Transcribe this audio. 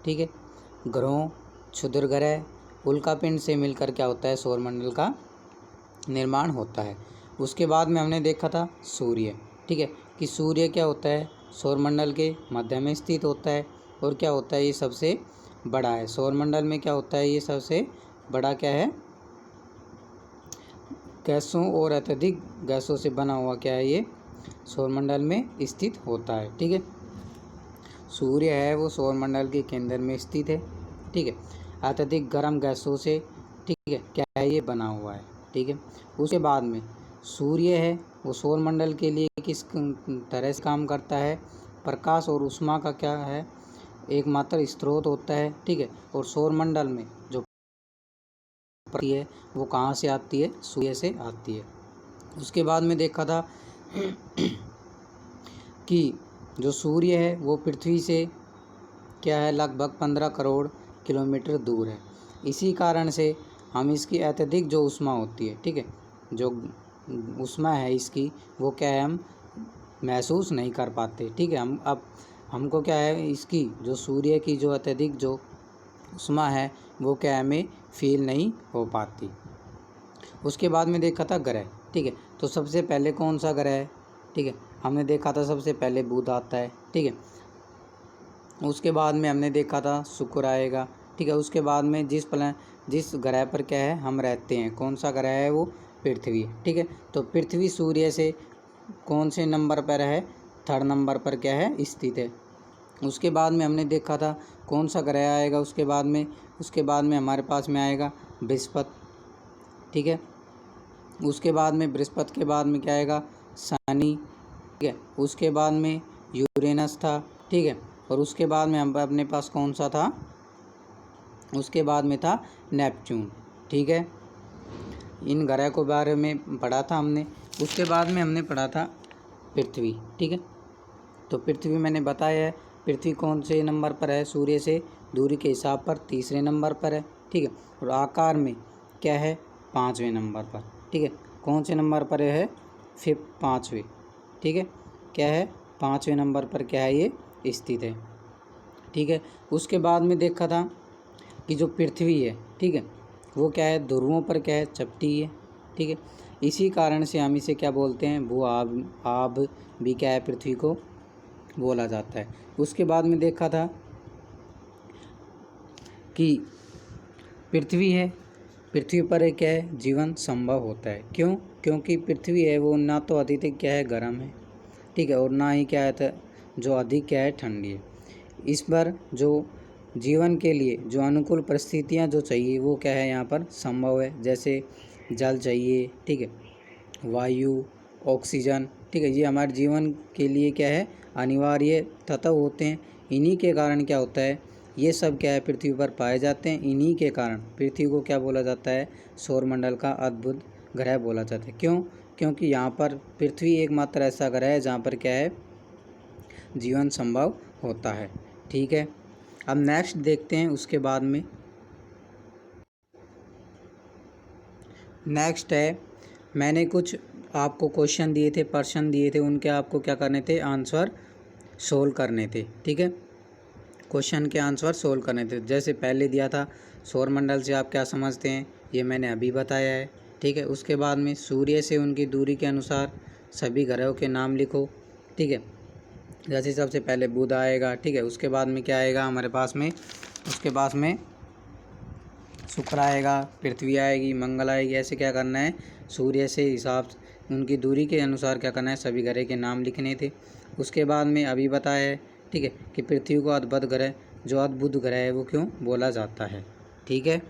ठीक है। ग्रहों, क्षुद्र ग्रह, उल्कापिंड से मिलकर क्या होता है, सौरमंडल का निर्माण होता है। उसके बाद में हमने देखा था सूर्य, ठीक है, कि सूर्य क्या होता है, सौरमंडल के मध्य में स्थित होता है और क्या होता है, ये सबसे बड़ा है। सौरमंडल में क्या होता है, ये सबसे बड़ा क्या है, गैसों और अत्यधिक गैसों से बना हुआ क्या है, ये सौरमंडल में स्थित होता है। ठीक है, सूर्य है वो सौरमंडल के केंद्र में स्थित है। ठीक है, अत्यधिक गर्म गैसों से, ठीक है, क्या है, ये बना हुआ है। ठीक है, उसके बाद में सूर्य है वो सौरमंडल के लिए किस तरह से काम करता है, प्रकाश और ऊष्मा का क्या है, एकमात्र स्रोत होता है। ठीक है, और सौरमंडल में जो है वो कहाँ से आती है, सूर्य से आती है। उसके बाद में देखा था कि जो सूर्य है वो पृथ्वी से क्या है, लगभग 15 करोड़ किलोमीटर दूर है। इसी कारण से हम इसकी अत्यधिक जो ऊष्मा होती है, ठीक है, जो ऊष्मा है इसकी, वो क्या है, हम महसूस नहीं कर पाते। ठीक है, हमको क्या है, इसकी जो सूर्य की जो अत्यधिक जो ऊष्मा है वो क्या है, हमें फील नहीं हो पाती। उसके बाद में देखा था ग्रह। ठीक है, तो सबसे पहले कौन सा ग्रह है, ठीक है, हमने देखा था सबसे पहले बुध आता है। ठीक है, उसके बाद में हमने देखा था शुक्र आएगा। ठीक है, उसके बाद में जिस ग्रह पर क्या है हम रहते हैं, कौन सा ग्रह है, वो पृथ्वी। ठीक है, तो पृथ्वी सूर्य से कौन से नंबर पर है, 3rd नंबर पर क्या है, स्थित है। उसके बाद में हमने देखा था कौन सा ग्रह आएगा, उसके बाद में हमारे पास में आएगा बृहस्पति। ठीक है, उसके बाद में बृहस्पति के बाद में क्या आएगा, शनि। ठीक है, उसके बाद में यूरेनस था। ठीक है, और उसके बाद में हम अपने पास कौन सा था, उसके बाद में था नेपच्यून। ठीक है, इन ग्रह को बारे में पढ़ा था हमने। उसके बाद में हमने पढ़ा था पृथ्वी। ठीक है, तो पृथ्वी मैंने बताया है, पृथ्वी कौन से नंबर पर है, सूर्य से दूरी के हिसाब पर 3रे नंबर पर है। ठीक है, और आकार में क्या है, 5वें नंबर पर। ठीक है, कौन से नंबर पर है, 5वें। ठीक है, क्या है, 5वें नंबर पर क्या है, ये स्थित है। ठीक है, उसके बाद में देखा था कि जो पृथ्वी है, ठीक है, वो क्या है, ध्रुवों पर क्या है, चपटी है। ठीक है, इसी कारण से हम इसे क्या बोलते हैं, भू आब भी क्या है, पृथ्वी को बोला जाता है। उसके बाद में देखा था कि पृथ्वी है, पृथ्वी पर क्या है, जीवन संभव होता है। क्यों, क्योंकि पृथ्वी है वो ना तो अत्यधिक क्या है, गर्म है, ठीक है, और ना ही क्या है, जो अधिक क्या है, ठंडी है। इस पर जो जीवन के लिए जो अनुकूल परिस्थितियां जो चाहिए वो क्या है, यहाँ पर संभव है। जैसे जल चाहिए, ठीक है, वायु, ऑक्सीजन, ठीक है, ये हमारे जीवन के लिए क्या है, अनिवार्य तत्व होते हैं। इन्हीं के कारण क्या होता है, ये सब क्या है, पृथ्वी पर पाए जाते हैं। इन्हीं के कारण पृथ्वी को क्या बोला जाता है, सौरमंडल का अद्भुत ग्रह बोला जाता है। क्यों, क्योंकि यहाँ पर पृथ्वी एकमात्र ऐसा ग्रह है जहाँ पर क्या है, जीवन संभव होता है। ठीक है, अब नेक्स्ट देखते हैं। उसके बाद में नेक्स्ट है, मैंने कुछ आपको क्वेश्चन दिए थे, प्रश्न दिए थे, उनके आपको क्या करने थे, आंसर सोल्व करने थे। ठीक है, क्वेश्चन के आंसर सोल्व करने थे। जैसे पहले दिया था, सौरमंडल से आप क्या समझते हैं, ये मैंने अभी बताया है। ठीक है, उसके बाद में सूर्य से उनकी दूरी के अनुसार सभी ग्रहों के नाम लिखो। ठीक है, जैसे सबसे पहले बुध आएगा। ठीक है, उसके बाद में क्या आएगा हमारे पास में, उसके पास में शुक्र आएगा, पृथ्वी आएगी, मंगल आएगी। ऐसे क्या करना है, सूर्य से हिसाब उनकी दूरी के अनुसार क्या करना है, सभी ग्रह के नाम लिखने थे। उसके बाद में अभी बताया है, ठीक है, कि पृथ्वी को अद्भुत ग्रह, जो अद्भुत ग्रह है वो क्यों बोला जाता है। ठीक है।